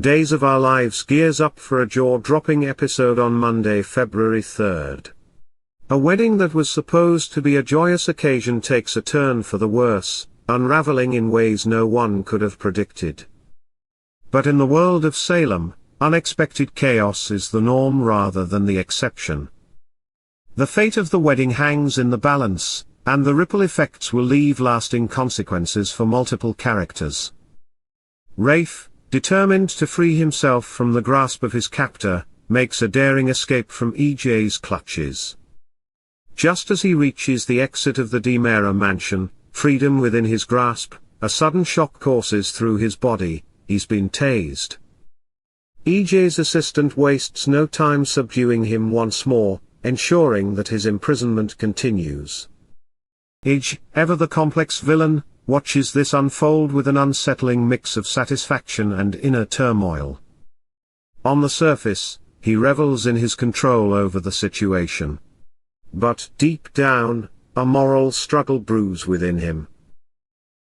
Days of Our Lives gears up for a jaw-dropping episode on Monday, February 3rd. A wedding that was supposed to be a joyous occasion takes a turn for the worse, unraveling in ways no one could have predicted. But in the world of Salem, unexpected chaos is the norm rather than the exception. The fate of the wedding hangs in the balance, and the ripple effects will leave lasting consequences for multiple characters. Rafe, determined to free himself from the grasp of his captor, makes a daring escape from EJ's clutches. Just as he reaches the exit of the DiMera mansion, freedom within his grasp, a sudden shock courses through his body. He's been tased. EJ's assistant wastes no time subduing him once more, ensuring that his imprisonment continues. EJ, ever the complex villain, watches this unfold with an unsettling mix of satisfaction and inner turmoil. On the surface, he revels in his control over the situation. But deep down, a moral struggle brews within him.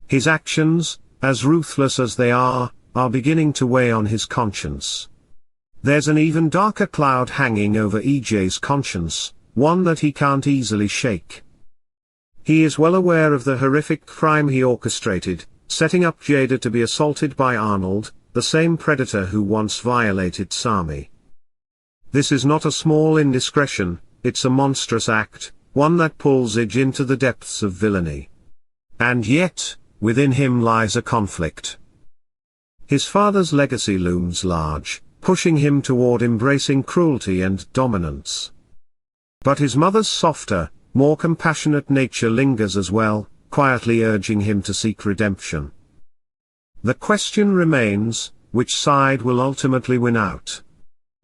His actions, as ruthless as they are beginning to weigh on his conscience. There's an even darker cloud hanging over EJ's conscience, one that he can't easily shake. He is well aware of the horrific crime he orchestrated, setting up Jada to be assaulted by Arnold, the same predator who once violated Sami. This is not a small indiscretion, it's a monstrous act, one that pulls EJ into the depths of villainy. And yet, within him lies a conflict. His father's legacy looms large, pushing him toward embracing cruelty and dominance. But his mother's softer, more compassionate nature lingers as well, quietly urging him to seek redemption. The question remains, which side will ultimately win out?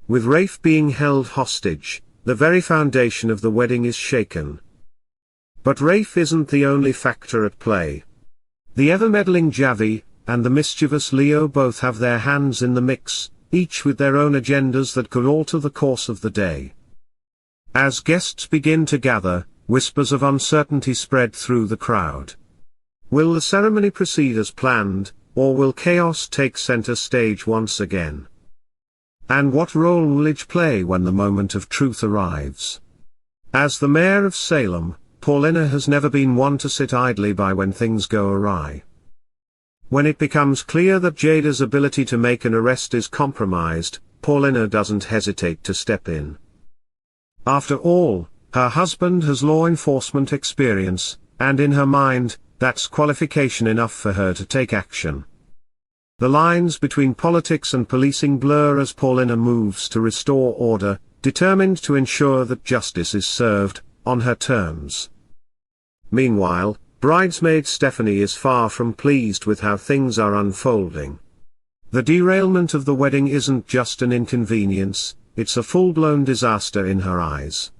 With Rafe being held hostage, the very foundation of the wedding is shaken. But Rafe isn't the only factor at play. The ever-meddling Javi, and the mischievous Leo both have their hands in the mix, each with their own agendas that could alter the course of the day. As guests begin to gather, whispers of uncertainty spread through the crowd. Will the ceremony proceed as planned, or will chaos take center stage once again? And what role will EJ play when the moment of truth arrives? As the mayor of Salem, Paulina has never been one to sit idly by when things go awry. When it becomes clear that Jada's ability to make an arrest is compromised, Paulina doesn't hesitate to step in. After all, her husband has law enforcement experience, and in her mind, that's qualification enough for her to take action. The lines between politics and policing blur as Paulina moves to restore order, determined to ensure that justice is served, on her terms. Meanwhile, bridesmaid Stephanie is far from pleased with how things are unfolding. The derailment of the wedding isn't just an inconvenience, it's a full-blown disaster in her eyes.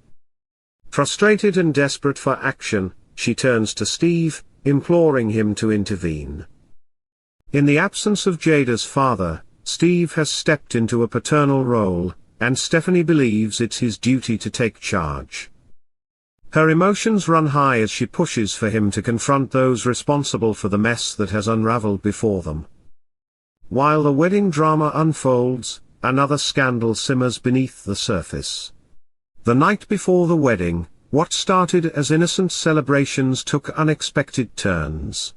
Frustrated and desperate for action, she turns to Steve, imploring him to intervene. In the absence of Jada's father, Steve has stepped into a paternal role, and Stephanie believes it's his duty to take charge. Her emotions run high as she pushes for him to confront those responsible for the mess that has unraveled before them. While the wedding drama unfolds, another scandal simmers beneath the surface. The night before the wedding, what started as innocent celebrations took unexpected turns.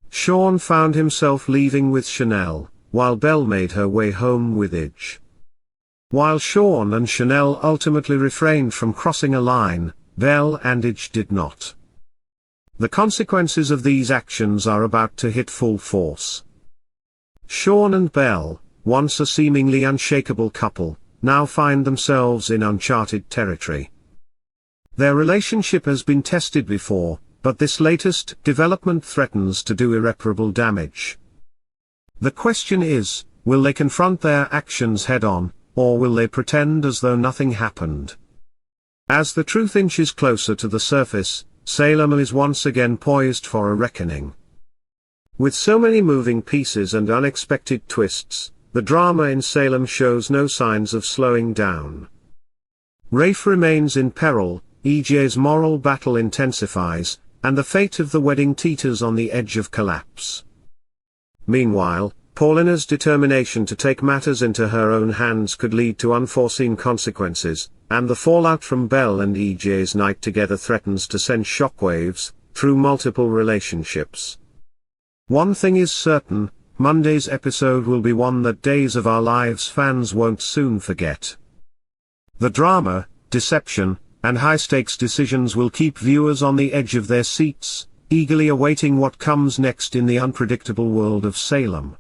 Sean found himself leaving with Chanel, while Belle made her way home with EJ. While Sean and Chanel ultimately refrained from crossing a line, Belle and EJ did not. The consequences of these actions are about to hit full force. Sean and Belle, once a seemingly unshakable couple, now find themselves in uncharted territory. Their relationship has been tested before, but this latest development threatens to do irreparable damage. The question is, will they confront their actions head-on, or will they pretend as though nothing happened? As the truth inches closer to the surface, Salem is once again poised for a reckoning. With so many moving pieces and unexpected twists, the drama in Salem shows no signs of slowing down. Rafe remains in peril, EJ's moral battle intensifies, and the fate of the wedding teeters on the edge of collapse. Meanwhile, Paulina's determination to take matters into her own hands could lead to unforeseen consequences, and the fallout from Belle and EJ's night together threatens to send shockwaves through multiple relationships. One thing is certain, Monday's episode will be one that Days of Our Lives fans won't soon forget. The drama, deception, and high-stakes decisions will keep viewers on the edge of their seats, eagerly awaiting what comes next in the unpredictable world of Salem.